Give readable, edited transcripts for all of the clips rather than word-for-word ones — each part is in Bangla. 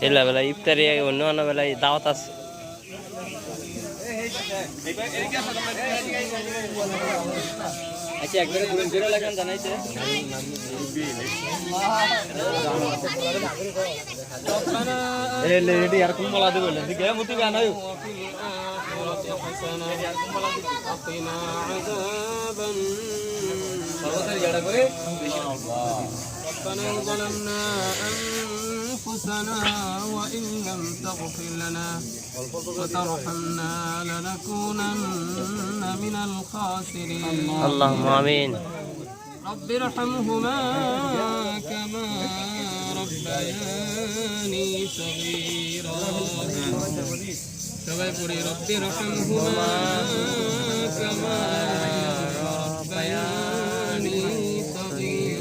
ಎಲ್ಲ ಬೆಲ್ಲ ಇಫ್ತಾರಿ ಒನ್ನ ಬೆಲ್ಲ দাওয়াত আছে আচ্ছা একবারে পুরো জোরে লাগান জানাইছে এ লেডি আর কোন বলা দেব লেডি কে মুতি বানায়ো ربنا ظلمنا أنفسنا وإن لم تغفر لنا وترحمنا لنكونن من الخاسرين اللهم آمين رب ارحمهما كما ربياني صغيرا সবাই পড়ি رب ارحمهما كما ربياني صغيرا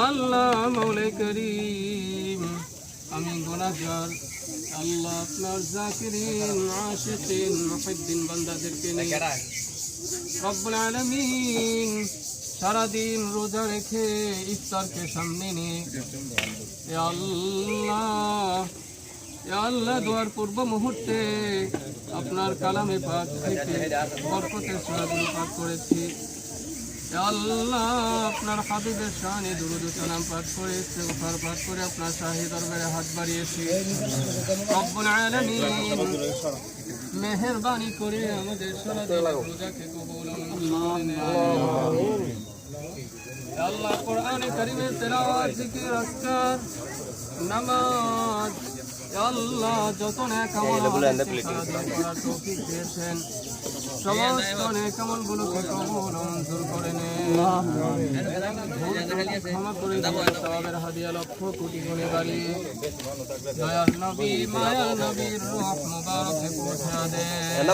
আল্লাহ মৌলা করিম আমি গুনাহগার আল্লাহ আপনার জাকিরিন আশিকিন মুহিদ্দিন বান্দাদেরকে নিয়ে রব্বুল আলামিন সারা দিন রোজা রেখে ইফতারকে সামনে নিয়ে আল্লাহ দোয়ার পূর্ব মুহূর্তে আপনার কালামে পাক থেকে বরকতের সূরাগুলো পাঠ করেছি আল্লাহ আপনার হাবিবের শানে দুরূদ ও সালাম পাঠ করে ইস্তিগফার পাঠ করে আপনার শাহী দরবারে হাত বাড়িয়েছি রব্বুল আলামিন মেহেরবানি করে আমাদের সারা দিন রোজাকে কবুল করুন আল্লাহ কোরআনে কারীমের তেলাওয়াত জিকির আজকার নামাজ আল্লাহ যত নেক আমল করার তৌফিক দিয়েছেন সমস্ত নেক আমলগুলোকে কবুল মঞ্জুর করে নেন ক্ষমা করে দিয়ে সওয়াবের হাদিয়া লক্ষ কোটি গুণে বাড়িয়ে দয়ার নবী মায়ার নবীর রূহ মুবারকে পৌঁছে দেন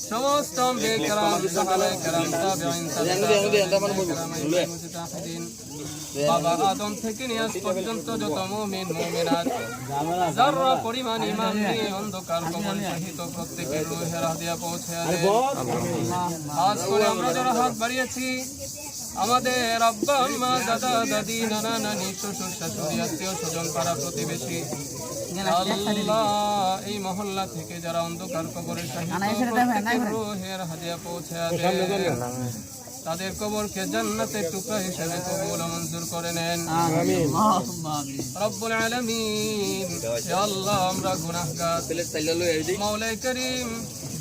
সমস্ত আম্বিয়া কেরাম সাহাবায়ে কেরাম তাবেঈন মুজতাহিদিন বাবা আদম থেকে নিয়ে আজ পর্যন্ত যত মুমিন মুমিনাত যারা পরিমাণ ঈমান নিয়ে অন্ধকার কবর সহিত প্রত্যেকের রূহের হাদিয়া পৌঁছে দেন আজ করে আমরা যারা হাত বাড়িয়েছি আমাদের আব্বা আম্মা দাদা দাদি নানা নানি শ্বশুর শাশুড়ি আত্মীয় স্বজন পাড়া প্রতিবেশী আল্লাহ এই মহল্লা থেকে যারা অন্ধকার কবরে সহিত প্রত্যেকের রূহের হাদিয়া পৌঁছে দেন তাদের কবরকে জান্নাতের টুকরা হিসেবে কবুল মঞ্জুর করে নেন আমিন রব্বুল আলামিন ইয়া আল্লাহ আমরা গুনাহগার মাওলা করিম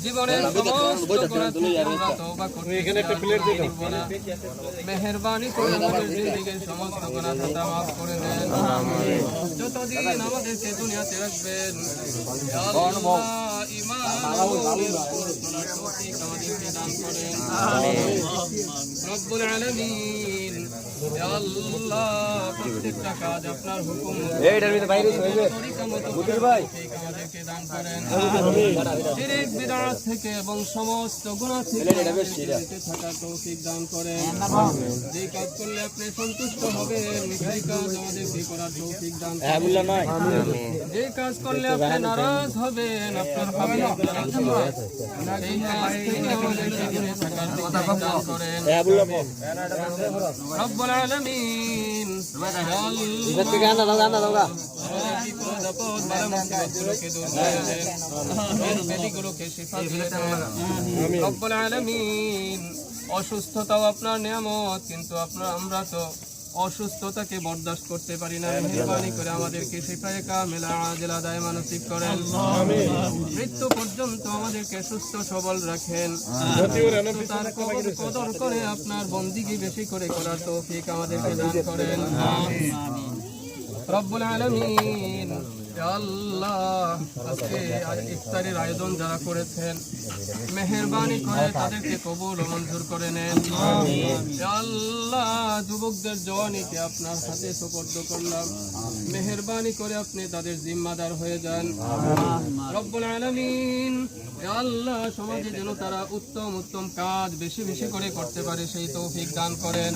জীবনের সমস্ত গুনাহ থেকে আমরা তওবা করতে এখানে একটা প্লেট দিয়ে দাও মেহেরবানি করে আমাদের জিন্দেগীর সমস্ত গুনাহ খাতা maaf করে দেন আমিন যতদিন আমাদেরকে দুনিয়াতে রাখবেন ইয়া আল্লাহ ঈমান আমাদেরকে দান করেন আমিন রব্বুল আলামিন ইয়া আল্লাহ প্রত্যেকটা কাজ আপনার হুকুম এইটার ভিতরে বাইরে হইবে বুঝির ভাই এই কাজকে দান করেন আমিন শিরক বিদআত থেকে এবং সমস্ত গুনাহ থেকে বেঁচে থাকার তৌফিক দান করেন আমিন যে কাজ করলে আপনি সন্তুষ্ট হবেন সেই কাজ আমাদেরকে করার তৌফিক দান করেন আমিন আমিন যে কাজ করলে আপনি নারাজ হবেন আপনার হাবিব নারাজ হবেন সেই কাজ থেকে আমাদেরকে দূরে থাকার তৌফিক দান করেন রব্বুল আলামিন রব্বুল আলামিন অসুস্থতাও আপনার নিয়ামত কিন্তু আমরা তো অসুস্থতাকে বরদাস্ত করতে পারি না মেহেরবানি করে আমাদেরকে শিফায়ে কামিলা আজিলা দায়মা নসিব করেন আমিন মৃত্যু পর্যন্ত আমাদেরকে সুস্থ সবল রাখেন তার কদর করে আপনার বন্দিগি বেশি করে করার তৌফিক আমাদেরকে দান করেন আমিন রব্বুল আলামিন ইয়া আল্লাহ আজকে ইফতারের আয়োজন যারা করেছেন মেহেরবানি করে তাদেরকে কবুল ও মঞ্জুর করে নেন। ইয়া আল্লাহ যুবকদের জওয়ানিকে আপনার হাতে সুপর্দ করলাম, মেহেরবানি করে আপনি তাদের জিম্মাদার হয়ে যান রব্বুল আলামিন। ইয়া আল্লাহ সমাজে যেন তারা উত্তম উত্তম কাজ বেশি বেশি করে করতে পারে সেই তৌফিক দান করেন।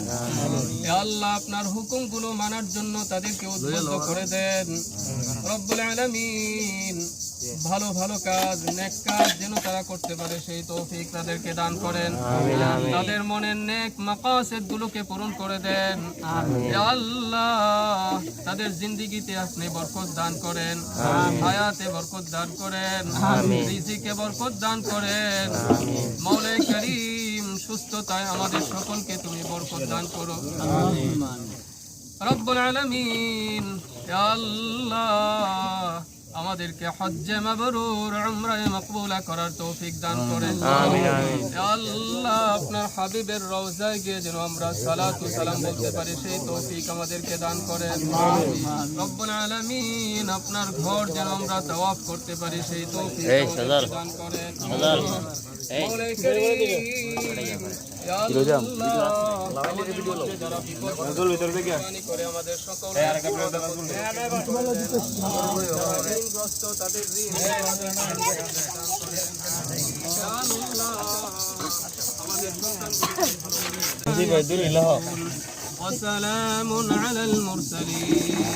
ইয়া আল্লাহ আপনার হুকুমগুলো মানার জন্য তাদেরকে উদ্বুদ্ধ করে দেন রব্বুল আলামিন। ভালো ভালো কাজ নেক কাজ যেন তারা করতে পারে সেই তৌফিক তাদেরকে দান করেন। তাদের মনের নেক মাকাসিদ গুলোকে পূরণ করে দেন। ইয়া আল্লাহ তাদের জিন্দেগিতে আপনি বরকত দান করেন, হায়াতে বরকত দান করেন, রিজিকে বরকত দান করেন। মওলা করিম সুস্থতায় আমাদের সকলকে তুমি বরকত দান করো রব্বুল আলামিন। ইয়া আল্লাহ আমাদেরকে হজ্জে মাবরুর উমরায়ে মাকবুলা করার তৌফিক দান করেন। ইয়া আল্লাহ আপনার হাবিবের রওজায় গিয়ে যেন আমরা সালাত ও সালাম বলতে পারি সেই তৌফিক আমাদেরকে দান করেন রব্বুল আলামিন। আপনার ঘর যেন আমরা তাওয়াফ করতে পারি সেই তৌফিক দান করেন মওলা করিম। ইয়া আল্লাহ আমাদের মধ্যে যারা বিপদগ্রস্ত করে আমাদের সকল ঋণগ্রস্ত তাদের ঋণ وسلام على المرسلين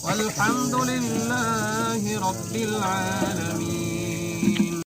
والحمد لله رب العالمين.